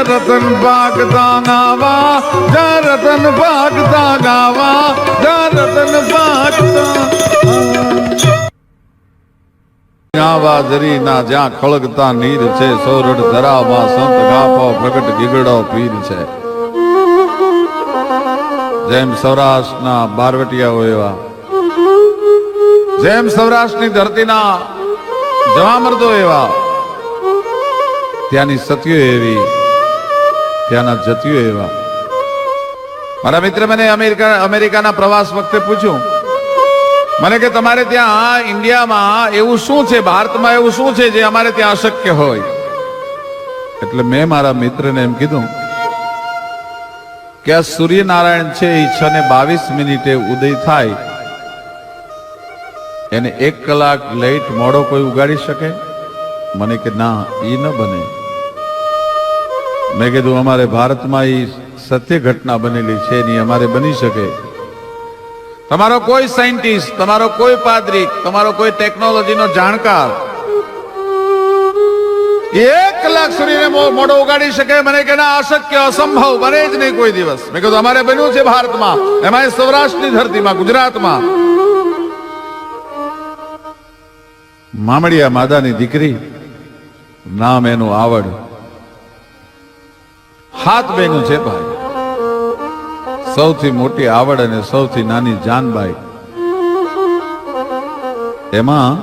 રતન ભાગતા ગાવા, જા રતન ભાગતા ગાવા, જા રતન ભાગતા ગાવા જરી ના જ્યાં ખળગતા નીર છે, સોરઠ ધરામાં સંત ગાફો પ્રગટ ગીગડો પીર છે. જેમ સૌરાષ્ટ્રના બારવટિયાઓ એવા, જેમ સૌરાષ્ટ્રની ધરતીના જવામર્દો એવા, ત્યાંની સતીઓ એવી, ત્યાંના જતીઓ એવા. મારા મિત્ર મને અમેરિકાના પ્રવાસ વખતે પૂછ્યું મને કે તમારે ત્યાં ઇન્ડિયામાં એવું શું છે, ભારતમાં એવું શું છે જે અમારે ત્યાં અશક્ય હોય? એટલે મેં મારા મિત્રને એમ કીધું કે આ સૂર્યનારાયણ છે એ 6:22 ઉદય થાય, એને 1 કલાક લેટ મોડો કોઈ ઉગાડી શકે? મને કે ના, એ ન બને. મેં કીધું અમારે ભારતમાં એ સત્ય ઘટના બનેલી છે, નહીં અમારે બની શકે. તમારો કોઈ સાયન્ટિસ્ટ, તમારો કોઈ પાદરી, તમારો કોઈ ટેકનોલોજીનો જાણકાર 1 કલાક સૂર્યને મોઢો ઉગાડી શકે? મને કે ના, અશક્ય, અસંભવ, બને જ નહીં કોઈ દિવસ. મેં કીધું અમારે બન્યું છે ભારતમાં, એમાં સૌરાષ્ટ્રની ધરતીમાં, ગુજરાતમાં. મામડિયા માદાની દીકરી, નામ એનું આવડ, 7 બહેનો છે ભાઈ. સૌથી મોટી આવડ અને સૌથી નાની જાનબાઈ. એમાં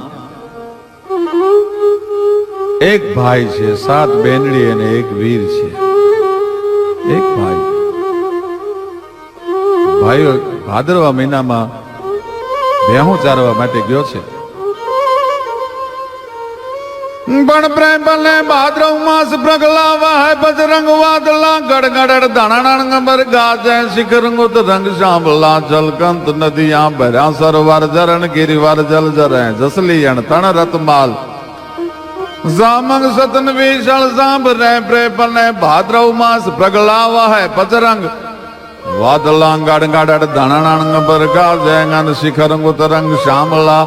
એક ભાઈ છે, 7 બેનડી અને એક વીર છે. એક ભાઈ. ભાઈઓ ભાદરવા મહિનામાં ભેહું ચારવા માટે ગયો છે. પણ પ્રેમ બને ભાદ્રવ માસ પ્રગલાવા હે, બજરંગ વાદલા ગડગડ દાણાણ ગબર ગાજે, શિખરંગુત રંગ શામલા જલકંત નદિયા ભર્યા, સરોવર જરણ ગિરિવર જલ જરે, જસલીયણ તણ રતમાલ જામંગ સતન વિશાળ સાંભ રે. પ્રેમ બને ભાદ્રવ માસ પ્રગલાવા હે, બજરંગ વાદલા ગડગડ દાણાણ ગબર ગાજે, શિખરંગુત રંગ શામલા.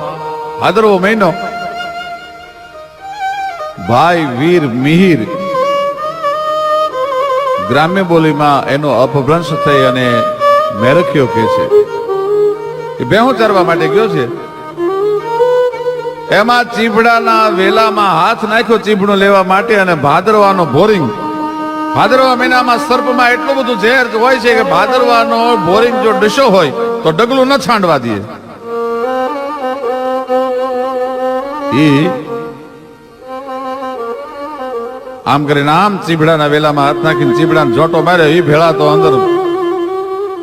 ભાદરવો મહિનો ભાઈ વીર મિહિર ગ્રામ્ય બોલીમાં એનો અપભ્રંશ થઈ અને મેરખ્યો કે છે. એ ભેહું ચારવા માટે ગયો છે. એમાં ચીભડાના વેલામાં હાથ નાખ્યો ચીભડું લેવા માટે, અને ભાદરવાનો બોરિંગ, ભાદરવા મહિનામાં સર્પમાં એટલું બધું ઝેર હોય છે કે ભાદરવાનો બોરિંગ જો ડસો હોય તો ડગલું ન છાંડવા દે. આમ કરીને આમ ચીભડાના વેલામાં હાથ નાખીને ચીભડાને જોટો માર્યો. એ ભેળા તો અંદર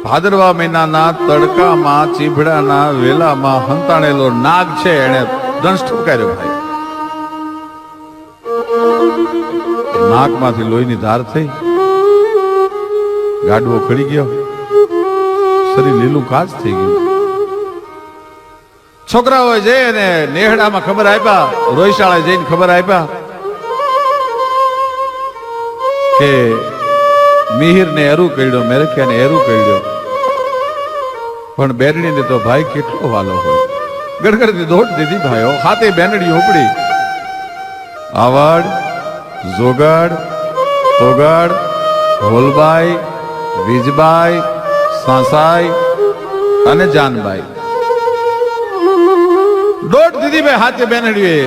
ભાદરવા મહિનાના તડકામાં ચીભડાના વેલામાં હંતાણેલો નાગ છે, એને દંશ ઠપકાર્યો ભાઈ. નાકમાંથી લોહીની ધાર થઈ, ગાડવો ખડી ગયો, શરીર લીલું કાચ થઈ ગયું. છોકરાઓએ જઈ અને નેહડામાં ખબર આપ્યા, રોયશાળાએ જઈને ખબર આપ્યા કે મિહિર ને એરું કર્યો, મેરખ્યા ને એરું કર્યો. પણ બેનડી ને તો ભાઈ કેટલો વાલો હોય. ગડગડતી દોટ દીધી ભાઈઓ. હાથે બેનડી ઉપડી. આવડ, જોગડ, તોગડ, હોલબાઈ, વીજબાઈ, સાસાઈ અને જાનબાઈ. દોટ દીધી ભાઈ હાથે બેનડીએ.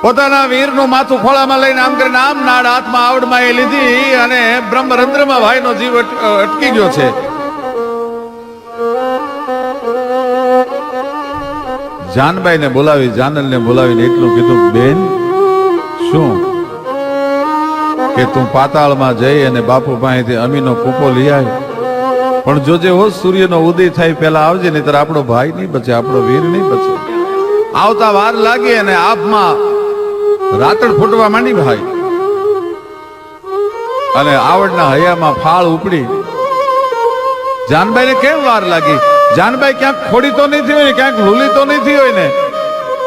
પોતાના વીરનું માથું ખોળામાં લઈને આમ કરીને આમ નાડ હાથમાં આવડમાં એ લીધી, અને બ્રહ્મરંધ્રમાં ભાઈનો જીવ અટકી ગયો છે. જાનબાઈ ને બોલાવી, જાનલ ને બોલાવીને એટલું કીધું, બેન શું કે તું પાતાળમાં જઈ અને બાપુ પાસેથી અમીનો કૂપો લઈ આવી, પણ જોજે હો સૂર્યનો ઉદય થાય પહેલા આવજે, નહીતર આપણો ભાઈ નહીં બચે, આપણો વીર નહીં બચે. આવતા વાર લાગી અને આપમાં રાતડ ફૂટવા માંડી ભાઈ, અને આવડના હૈયામાં ફાળ ઉપડી. જાનબાઈ ને કેમ વાર લાગી? જાનબાઈ ક્યાંક ખોડી તો નહીં થઈ હોય ને, ક્યાંક લૂલી તો નહીં થઈ હોય ને.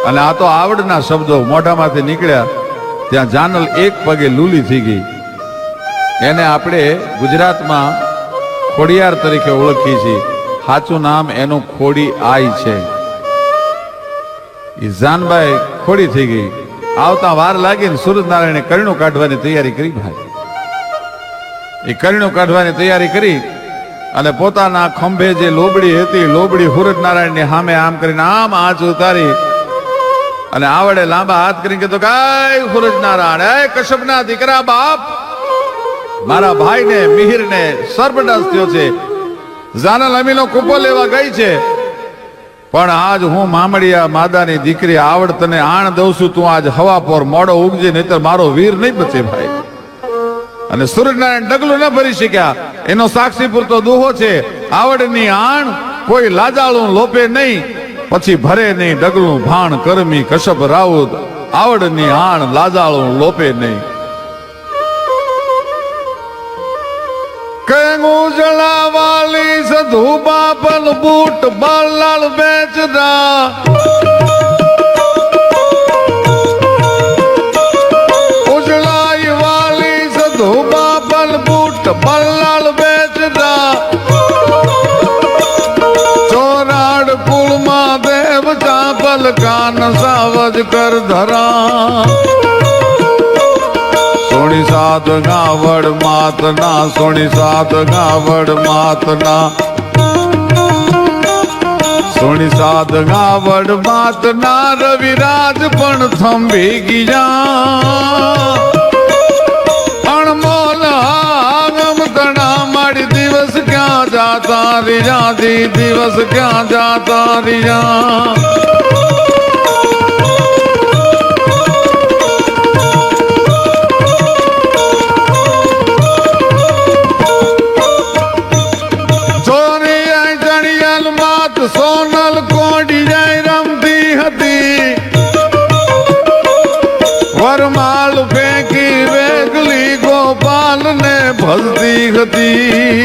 અને આ તો આવડના શબ્દો મોઢામાંથી નીકળ્યા ત્યાં જાનલ એક પગે લૂલી થઈ ગઈ. એને આપણે ગુજરાતમાં ખોડિયાર તરીકે ઓળખીએ છીએ. સાચું નામ એનું ખોડી આઈ છે. એ જાનબાઈ ખોડી થઈ ગઈ. આવતા વાર લાગીને સૂરજનારાયણે કરણું કાઢવાની તૈયારી કરી ભાઈ. એ કરિણું કાઢવાની તૈયારી કરી અને પોતાના ખંભે જે લોબડી હતી, લોબડી હુરજ નારાયણની સામે આમ કરીને આમ આંચ ઉતારી અને આવડે લાંબા હાથ કરીને કીધું કે હુરજ નારાયણ, એ કશ્યપના દીકરા બાપ, મારા ભાઈને મિહિરને સર્પદંશ થયો છે, જાનલ અમીનો કૂપો લેવા ગઈ છે, પણ આજ હું મામડિયા માદાની દીકરી આવડ તને આણ દઉં છું, તું આજ હવા પર મોડો ઉગજે, નહીતર મારો વીર નહીં બચે ભાઈ. અને સૂરજનારાયણ ડગલું ન ભરી શક્યા, એનો સાક્ષી પૂરતો દુહો છે, આવડની આણ કોઈ લાજાળું લોપે નહીં, પછી ભરે નહીં ડગલું ભાણ કરમી કશ્યપ રાઉત, આવડની આણ લાજાળું લોપે નહીં. ઉજળા વાલી સધુ બાપલ બૂટ બાલાલ બેચરા, ઉજળાઈ વાલી સધુ બાપલ બૂટ બાલાલ બેચરા, ચોરાડ કુળમાં દેવ ચાપલ કાન સાવજ કર ધરા, સોણી સાત ગાવડ માતના, સોણી સાત ગાવડ માતના, સોણી સાત ગાવડ માતના, રવિરાજ પણ થંભી ગયા, અણમોલ આગમ તણા માડી દિવસ ક્યાં જાતા રીજા, દિવસ ક્યાં જાતા રીજા. સોનલ કોડી જાય રમતી હતી, વરમાલ ફેંકી વેગલી ગોપાલ ને ભજતી હતી,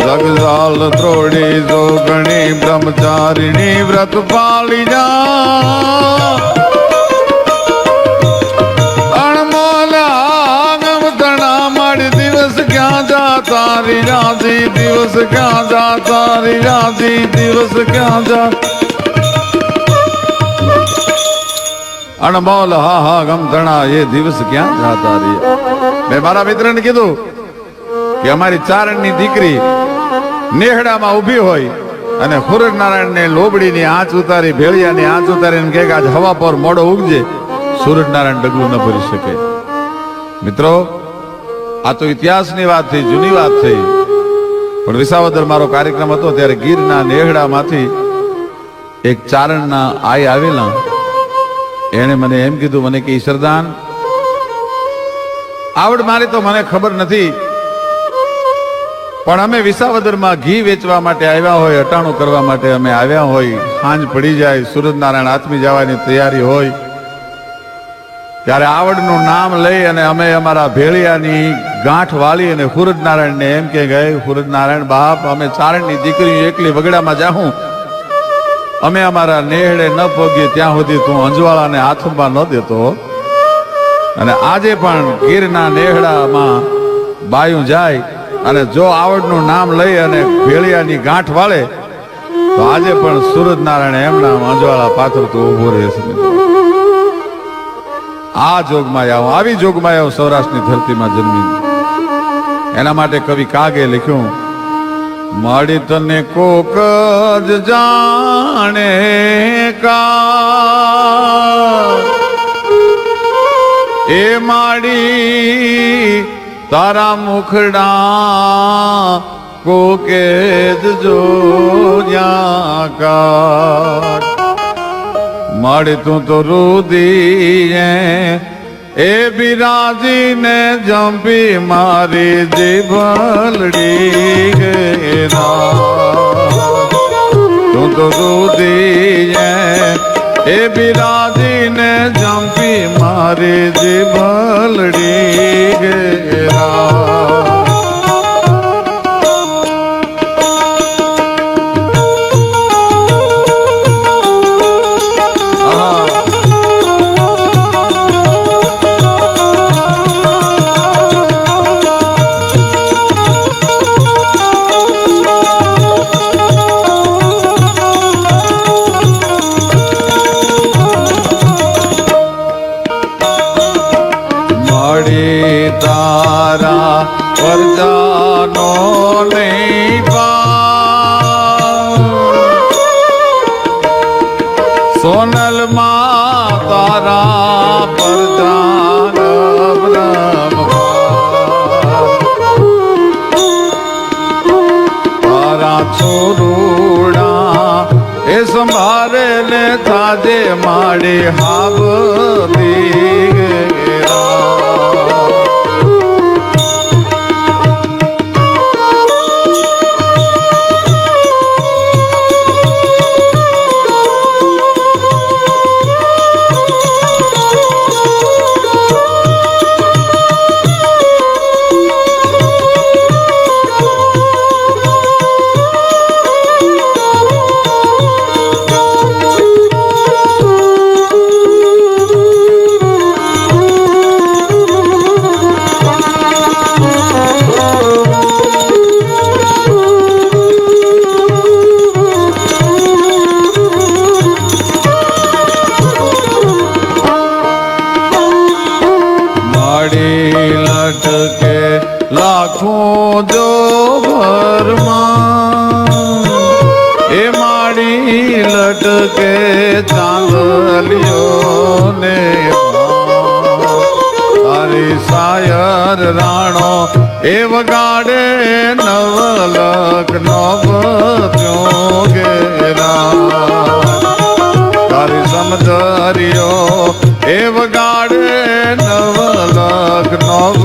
જગજાલ ત્રોડી જોગણી બ્રહ્મચારીણી વ્રત પાળી જા, અણમોલ આગમ તણા માડી દિવસ ક્યાં જાતા રીજાજી, દિવસ ક્યાં જાતા રીજાજી, દિવસ ક્યાં જા. અણમોલ હા હા ગમધણા, એ દિવસ ક્યાં જાતા રહ્યા. મેં મારા મિત્રને કીધું કે અમારી ચારણની દીકરી નેહડામાં ઊભી હોય અને હુરજ નારાયણને લોબડીની આંચ ઉતારી, ભેળિયાની આંચ ઉતારીને કહે કે આજ હવા પર મોડો ઉગજે, સૂરજ નારાયણ ડગલું ન ભરી શકે. મિત્રો, આ તો ઇતિહાસની વાત થઈ, જૂની વાત થઈ, પણ વિસાવદર મારો કાર્યક્રમ હતો ત્યારે ગીરના નેહડામાંથી એક ચારણના આઈ આવેલા, એને મને એમ કીધું, મને કે ઈશ્વરદાન આવડ મારી તો મને ખબર નથી, પણ અમે વિસાવદરમાં ઘી વેચવા માટે આવ્યા હોય, અટાણું કરવા માટે અમે આવ્યા હોય, સાંજ પડી જાય, સૂરજનારાયણ આથમી જવાની તૈયારી હોય, ત્યારે આવડનું નામ લઈ અને અમે અમારા ભેળિયાની ગાંઠ વાળી અને હુરજ નારાયણને એમ કે ગયે, હુરજ નારાયણ બાપ, અમે ચારણની દીકરી એકલી વગડામાં જાઉં, અમે અમારા નેહડે ન પગીએ ત્યાં સુધી તું અંજવાળાને હાથમાં ન દેતો, અને આજે પણ ગીરના નેહડામાં બાયું જાય અને જો આવડનું નામ લઈ અને ભેળિયાની ગાંઠ વાળે તો આજે પણ સૂરજ નારાયણ એમના અંજવાળા પાથર તો ઉભો રહેશે. આ જોગમાયા, આવી જોગમાયા સૌરાષ્ટ્રની ધરતીમાં જન્મી, એના માટે કવિ કાગે લખ્યું, માડી તને કોક જ જાણે કા, એ માડી તારા મુખડા કોકે જ જોયા કા, માડી તું તો રુદીએ એ બિરાજીને જંપી મારી જીભલડી ગેરા, તું તો રુદીએ એ બિરાજીને જંપી મારી જીભલડી ગેરા. માડી તારા પરજાનો નહીં સોનલ માં તારા પરજાન બ્રહ્મ તારા છોરુડા એ સંભારે ને થાજે માડી હાબતી લટકે લાખો જો ભરમાં એ માડી લટકે ચાંદલિયો ને તારી સાયર રાણો એ વગાડે નવલક નવ ઘેરા તારી સમજરિયો એ વગાડે નવલક નવ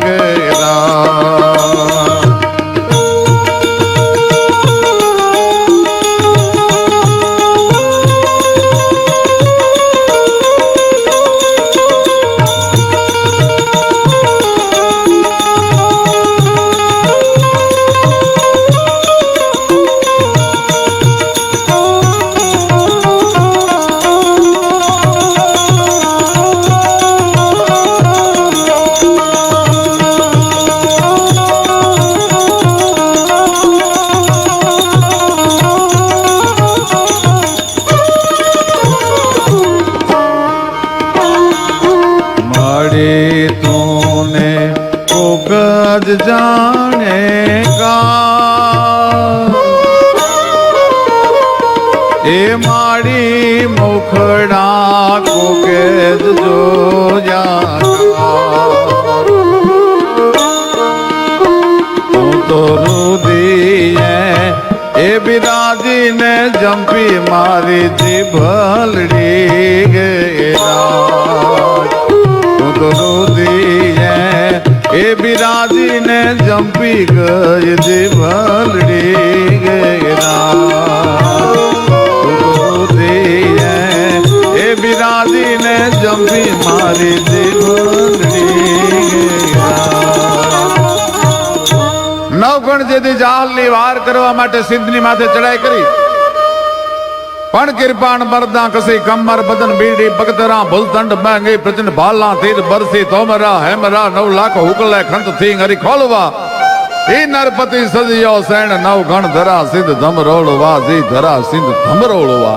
ઘેરા तूने को गज जाने का ए माड़ी मुखड़ा को केज जो तू तो रुदी है ए बिराजी ने जंपी मारी जीभलड़ी गेरा तो रुदी है ए बिराजी ने जंपी गई जीभलड़ी गेरा तो रुदी है ए बिराजी ने जंपी मारी जीभलड़ी नवगण जेदी जाल ની વાર કરવા માટે સિદ્ધની માથે ચડાઈ કરી पण कृपाण मरदा कसी कमर बदन बीड़ी बगतरा भुलतंड महंगी प्रचंड भाला तीर बरसी तोमरा हेमरा 9 लाख हुकले खंत थी हरि खोलवा ई नरपति सजियो सैन नव गण धरा सिद्ध धमरोलवा जी धरा सिंध धमरोलवा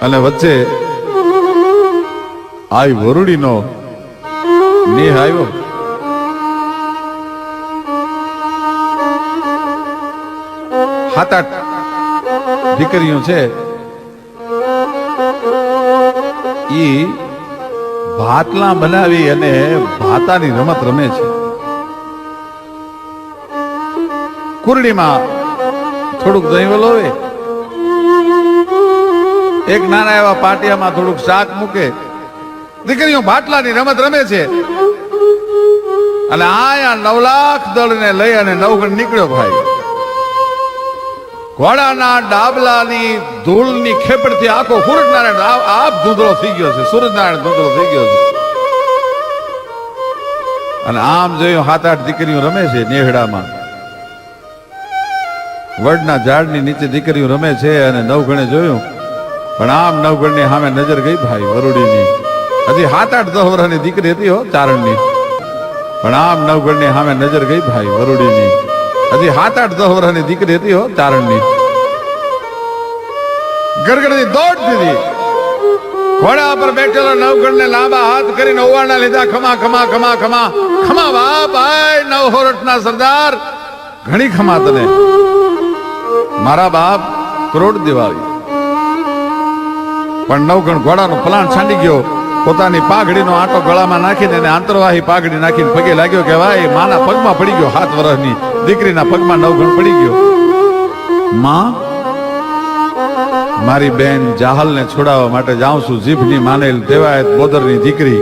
અને વચ્ચે આઈ વરુડીનો નેહ આવ્યો હાથ આઠ દીકરીઓ છે ઈ ભાતલા બનાવી અને ભાતાની રમત રમે છે કુરડીમાં થોડુંક દહીં વલોવે એક નાના એવા પાટિયામાં થોડુંક શાક મૂકે દીકરીઓ ભાટલાની રમત રમે છે અને આયા 9 લાખ દળને લઈ અને નવગણ નીકળ્યો ભાઈ ઘોડાના ડાબલાની ધૂળની ખેપડથી આખો સૂરજનારાયણ આપ ધૂંધળો થઈ ગયો છે સૂરજનારાયણ ધૂંધળો થઈ ગયો છે અને આમ જોયું 7-8 દીકરીઓ રમે છે નેહડામાં વડના ઝાડની નીચે દીકરીઓ રમે છે અને નવગણે જોયું પણ આમ નવગણની સામે નજર ગઈ ભાઈ વરુડીની હજી 7-8 વર્ષની દીકરી હતી હો ચારણની પણ આમ નવગણની સામે નજર ગઈ ભાઈ વરુડીની હજી 7-8 વર્ષની દીકરી હતી હો ચારણની ગરગડની દોડ દીધી ઘોડા પર બેઠેલો નવગણ ને લાંબા હાથ કરીને ઓવાળના લીધા. ખમા ખમા ખમા ખમા ખમા બાપ, ભાઈ નવહોરઠના સરદાર, ઘણી ખમા તને મારા બાપ. કરોડ દિવાળી. પણ નવગણ ઘોડાનો પલાણ છાંડી ગયો. પોતાની પાઘડીનો આંટો ગળામાં નાખીને એને આંતરવાહી પાઘડી નાખીને પગે લાગ્યો કે ભાઈ માના પગમાં પડી ગયો. 7 વર્ષની દીકરીના પગમાં નવગણ પડી ગયો. માં, મારી બેન જાહલને છોડાવવા માટે જાઉં છું. જીભની માનેલ દેવાયત બોદરની દીકરી,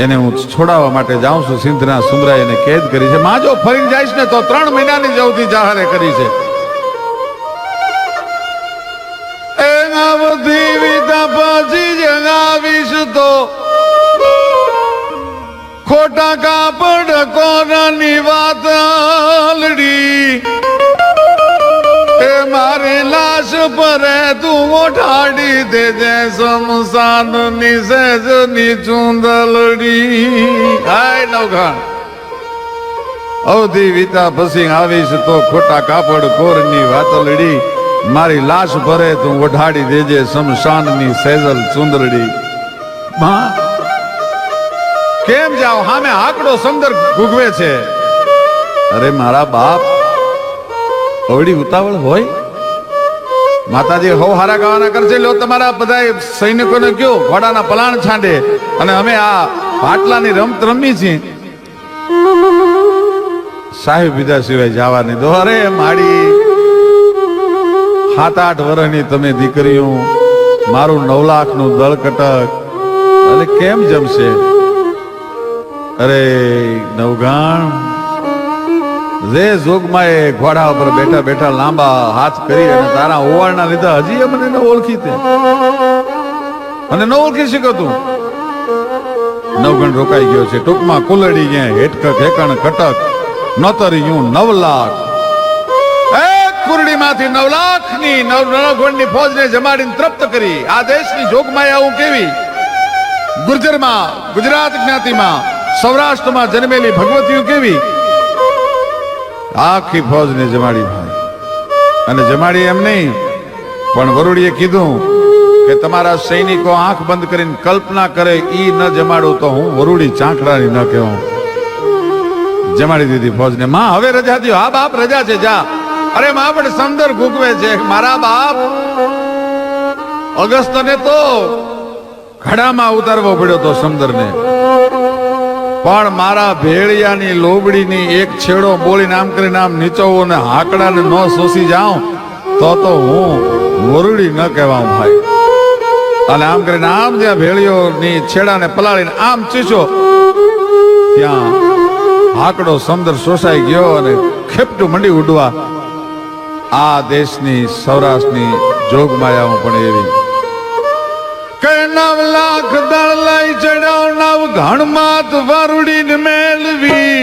એને હું છોડાવવા માટે જાઉં છું. સિંધના સુમરાએ એને કેદ કરી છે. માં, જો ફરીને જઈશ ને તો 3 મહિનાની જવતી જાહરે કરી છે. પછી જગાવીશ તો ખોટા કાપડ કોરાની વાત લડી. એ મારી લાશ પર તું ઓઠાડી દેજે શમશાન ની સેજની ચૂંદલડી. હાય નવઘણ, અવધિ વીતા પછી આવીશ તો ખોટા કાપડ કોરની વાતલડી. મારી લાશ ભરે તું ઓઢાડી દેજે શમશાનની સેજલ ચુંદરડી. માં, કેમ જાઓ? હામે આકડો સમદર ગુગવે છે. અરે મારા બાપ, અવડી ઉતાવળ હોય? માતાજી હો હારા ગાવાના કરશે. લો તમારા બધા સૈનિકોને કયો ઘોડાના પલાણ છાંડે અને અમે આ પાટલાની રમત રમી છીએ. સાહેબ વિદા સિવાય જવાની દો. અરે માડી, 7-8 વર્ષની તમે દીકરીઓ, મારું 9 લાખનું દળ કટક, અને કેમ જમશે? અરે નવગણ, જે જોગમાં એ ઘોડા ઉપર બેઠા બેઠા લાંબા હાથ કરી અને તારા ઓવાળના લીધા હજી મને ન ઓળખી તે અને ન ઓળખી શક્યો તું. નવગણ રોકાઈ ગયો છે. ટૂંકમાં કુલડી ગયા હેટક હેકણ કટક નોતર્યું 9 લાખ. કુરડીમાંથી 9 લાખની નવગણની ફોજને જમાડીને તૃપ્ત કરી. આ દેશની જોગમાયા હું કેવી! ગુર્જરમાં, ગુજરાત જ્ઞાતિમાં, સૌરાષ્ટ્રમાં જન્મેલી ભગવતીઓ કેવી! આખી ફોજને જમાડી ભાઈ. અને જમાડી એમ નહીં, પણ વરુડીએ કીધું કે તમારા સૈનિકો આંખ બંધ કરીને કલ્પના કરે ઈ ન જમાડું તો હું વરુડી ચાંખડાની ન કહેવું. જમાડી દીધી ફોજને. માં, હવે રજા દો. હા બાપ, રજા છે, જા. અરે માં, પણ સમદર ગુગવે છે મારા બાપ. અગસ્તને તો ઘડામાં ઉતારવો પડ્યો તો સમદરને. પણ મારા ભેળિયાની લોબડીની એક છેડો બોલીને આમ કરીને આમ નીચોવો ને હાકડાને ન શોષી જાઉં તો હું વરુડી ન કહેવાઉં ભાઈ. અને આમ કરીને આમ જ્યાં ભેળિયોની છેડાને પલાળીને આમ ચીસો ત્યાં હાકડો સમદર શોષાઈ ગયો અને ખેપટું મંડી ઉડવા. આ દેશની સૌરાષ્ટ્રની જોગમાયાઓ પણ એવી કે 9 લાખ દળ લઈ ચડાવ નવ ઘણમાત વરુડીને મેળવી.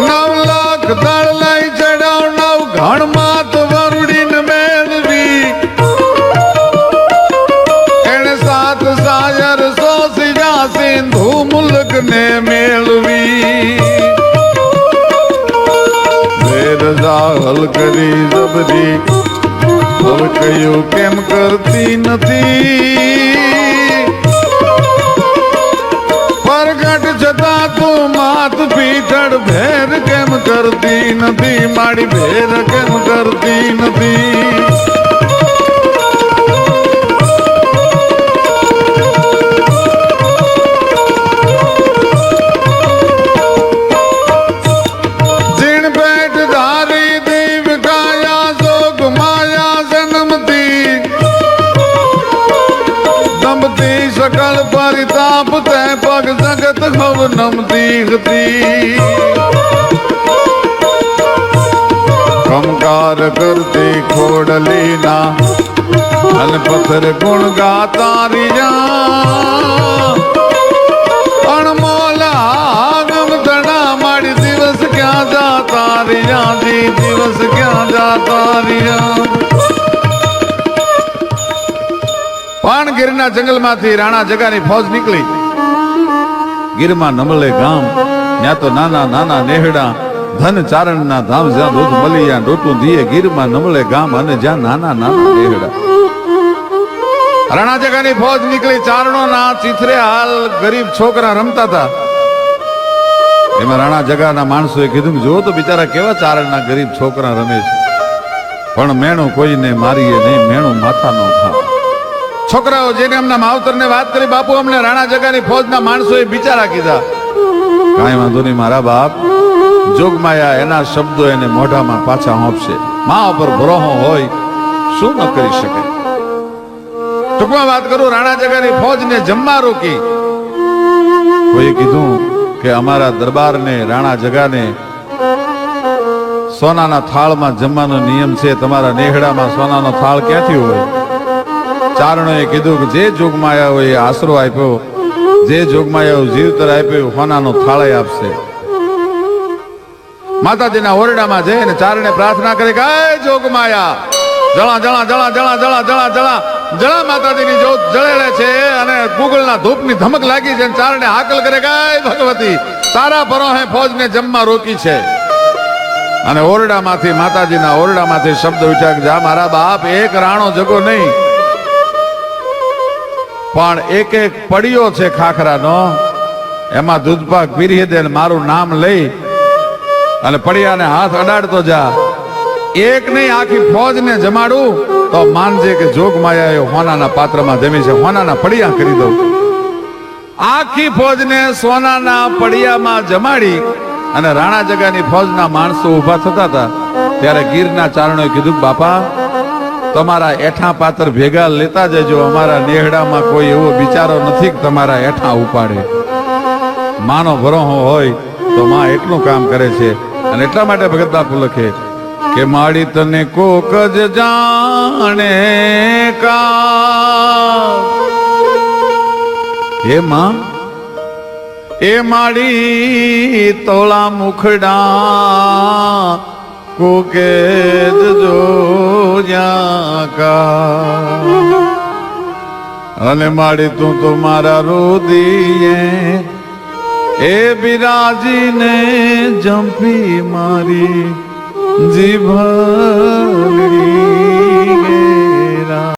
9 લાખ દળ લઈ ચડાવ નવ ઘણમાત વરુડીને મેળવી. એને 7 સાયર સોસી જા સિંધુ મુલક ને મેળવી. હલ કરી જબરી હવે કયું કેમ કરતી નથી. પરગટ જતા તું માત પીઠડ ભેર કેમ કરતી નથી. મારી ભેર કેમ કરતી નથી. सकल परिताप ते पग जगत भव नमती गती. कमकार करती खोडली ना अन पत्थर गुण गाता रिया. अणमोला गम दड़ा माड़ी दिवस क्या जाता रिया. जी दिवस क्या जाता रिया. પાણગીરના જંગલમાંથી રાણા જગાની ફોજ નીકળી. ગીરમાં નમલે ગામ, ત્યાં તો નાના નાના નેહડા ધન ચારણના ધામ જ્યાં દૂધ મલિયા ડોટું દીએ ગીરમાં નમળે ગામ અને જ્યાં નાના નાના દેહડા. રાણા જગાની ફોજ નીકળી, ચારણોના ચીથરે હાલ ગરીબ છોકરા રમતા હતા. એમાં રાણા જગાના માણસોએ કીધું જો તો બિચારા કેવા ચારણના ગરીબ છોકરા રમે છે, પણ મેણું કોઈને મારીએ નહીં, મેણું માથા નો ખાવ. છોકરાઓ જેને એમના માવતરને વાત કરી, બાપુ અમને રાણા જગાની ફોજના માણસોએ બિચારા કીધા. કાંઈ વાંધો નહીં મારા બાપ, જોગમાયા એના શબ્દો એને મોઢામાં પાછા હોંપશે. મા ઉપર ભરોહો હોય, શું ન કરી શકે. ટૂંકમાં વાત કરું, રાણા જગાની ફોજને જમવા રોકી. કોઈએ કીધું કે અમારા દરબારને રાણા જગાને સોનાના થાળમાં જમવાનો નિયમ છે, તમારા નેહડામાં સોનાનો થાળ ક્યાંથી હોય? ચારણોએ કીધું કે જે જોગમાયાઓએ આશરો આપ્યો, જે જોગમાયાઓ જીવતર આપ્યો, સોનાનો થાળ આપશે. માતાજીના ઓરડામાં જઈને ચારણે પ્રાર્થના કરી કે જોગમાયા જળા જળા જળા જળા જળા જળા જળા જળા. માતાજીની જ્યોત જળેલે છે અને ગુગળના ધૂપની ધમક લાગી છે. ચારણે હાકલ કરે કે ભગવતી તારા પરોહે ફોજને જમવા રોકી છે. અને ઓરડામાંથી, માતાજીના ઓરડામાંથી શબ્દ ઉઠ્યા કે જા મારા બાપ, એક રાણો જગો નહીં પણ એક એક પડિયો છે ખાખરાનો, એમાં દૂધપાક પીરી દે, મારું નામ લઈ અને પડિયાને હાથ અડાડતો જા. એક નહીં આખી ફોજને જમાડું તો માનજે કે જોગમાયાએ હોનાના પાત્રમાં જમી છે, હોનાના પડિયા કરી દઉં. આખી ફોજને સોનાના પડિયામાં જમાડી અને રાણા જગાની ફોજના માણસો ઉભા થતા હતા. ત્યારે ગીરના ચારણોએ કીધું બાપા તમારા એઠા પાત્ર ભેગા લેતા જજો, અમારા નેહડામાં કોઈ એવો બિચારો નથી કે તમારા એઠા ઉપાડે. માનો ભરોહો હોય તો માં એટલું કામ કરે છે. અને એટલા માટે ભગત બાપુ લખે કે માડી તને કોક જ જાણે કા, હે માં એ માડી તોળા મુખડા કોકે જ જોયા કા. અને માડી તું તો મારા રોદીએ એ બિરાજીને જંપી મારી જીભ